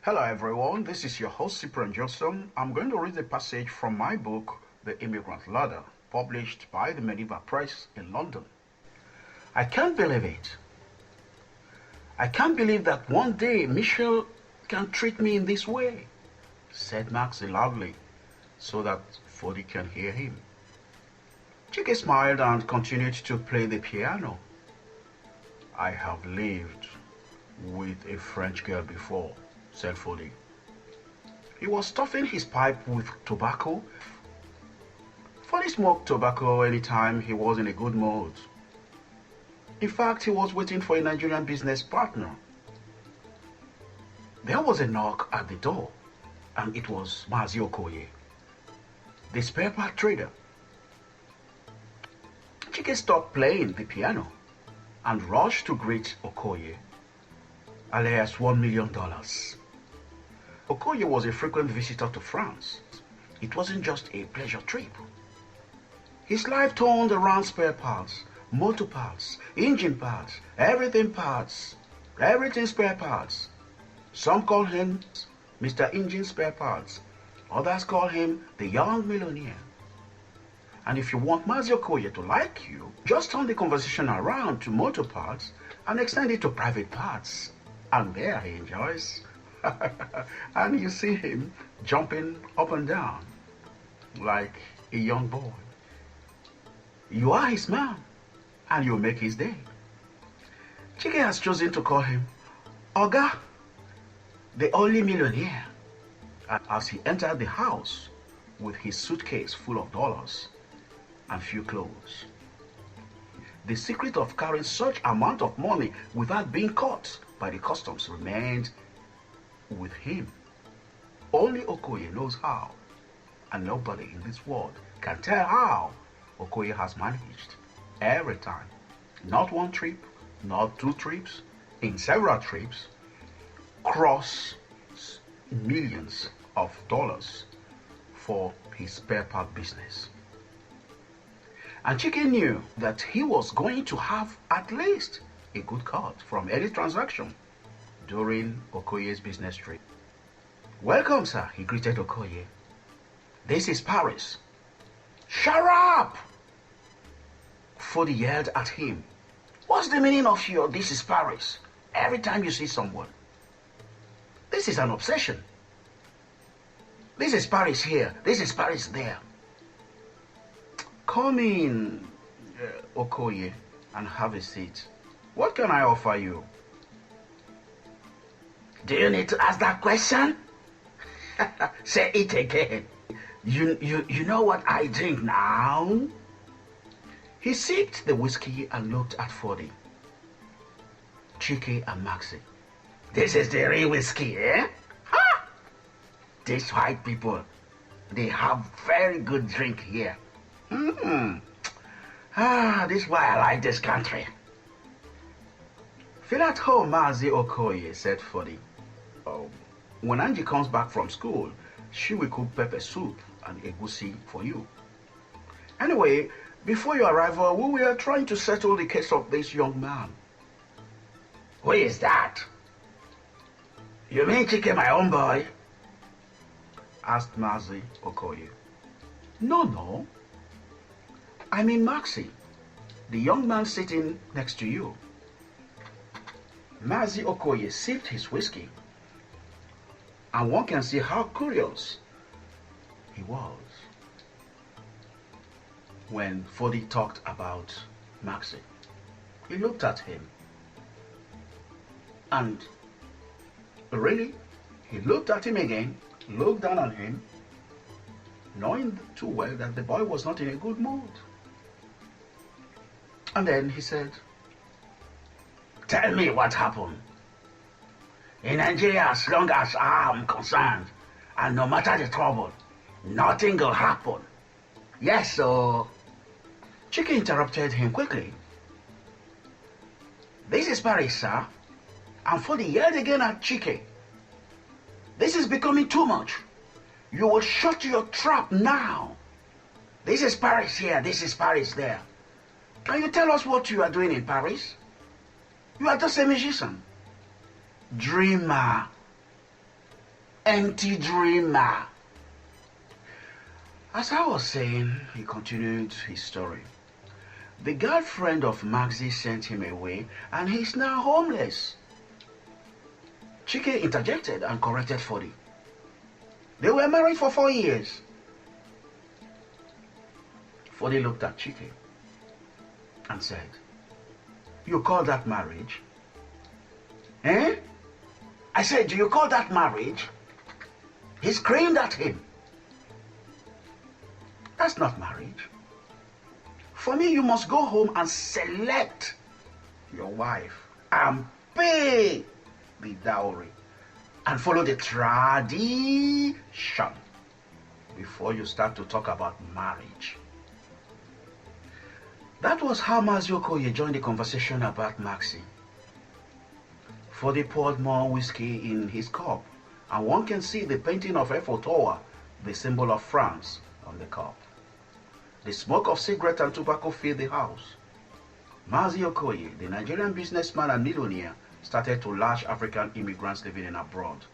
Hello everyone, this is your host Cyprian Josson. I'm going to read a passage from my book, The Immigrant Ladder, published by the Minerva Press in London. I can't believe it. I can't believe that one day Michelle can treat me in this way, said Maxie loudly, so that Fody can hear him. Chike smiled and continued to play the piano. I have lived with a French girl before, said Fody. He was stuffing his pipe with tobacco. Fody smoked tobacco anytime he was in a good mood. In fact, he was waiting for a Nigerian business partner. There was a knock at the door, and it was Mazi Okoye, the spare part trader. Chike stopped playing the piano and rushed to greet Okoye, alias $1 million. Okoye was a frequent visitor to France. It wasn't just a pleasure trip. His life turned around spare parts, motor parts, engine parts, everything spare parts. Some call him Mr. Engine Spare Parts. Others call him the young millionaire. And if you want Mazi Okoye to like you, just turn the conversation around to motor parts and extend it to private parts. And there he enjoys. And you see him jumping up and down like a young boy. You are his man, and you make his day. Chike has chosen to call him Oga, the only millionaire, as he entered the house with his suitcase full of dollars and few clothes. The secret of carrying such amount of money without being caught by the customs remained with him. Only Okoye knows how, and nobody in this world can tell how Okoye has managed every time. Not one trip, not two trips, in several trips, cross millions of dollars for his spare part business. And Chike knew that he was going to have at least a good cut from any transaction during Okoye's business trip. Welcome, sir, he greeted Okoye. This is Paris. Shut up! Fody yelled at him. What's the meaning of your "this is Paris" every time you see someone? This is an obsession. This is Paris here, this is Paris there. Come in, Okoye, and have a seat. What can I offer you? Do you need to ask that question? Say it again. You know what I drink now? He sipped the whiskey and looked at Fody, Chike and Maxie. This is the real whiskey, eh? Ha! These white people, they have very good drink here. This is why I like this country. Feel at home, Mazi Okoye, said Fody. When Angie comes back from school, she will cook pepper soup and egusi for you. Anyway, before your arrival, we were trying to settle the case of this young man. Who is that? You mean Chike, my own boy? Asked Mazi Okoye. No. I mean Maxie, the young man sitting next to you. Mazi Okoye sipped his whiskey, and one can see how curious he was when Fody talked about Maxie. He looked at him, and really, he looked at him again, looked down on him, knowing too well that the boy was not in a good mood. And then he said, tell me what happened. In Nigeria, as long as I am concerned, and no matter the trouble, nothing will happen. Yes, so... Chike interrupted him quickly. This is Paris, sir. And Fody yelled again at Chike. This is becoming too much. You will shut your trap now. This is Paris here, this is Paris there. Can you tell us what you are doing in Paris? You are just a musician. Dreamer. empty dreamer. As I was saying, he continued his story. The girlfriend of Maxie sent him away and he's now homeless. Chike interjected and corrected Fody. They were married for 4 years. Fody looked at Chike and said, "You call that marriage?" "Eh?" I said, "Do you call that marriage?" He screamed at him. "That's not marriage. For me, you must go home and select your wife and pay the dowry and follow the tradition before you start to talk about marriage." That was how Mazi Okoye joined the conversation about Maxie. Fody poured more whiskey in his cup, and one can see the painting of Eiffel Tower, the symbol of France, on the cup. The smoke of cigarette and tobacco filled the house. Mazi Okoye, the Nigerian businessman and millionaire, started to lash African immigrants living in abroad.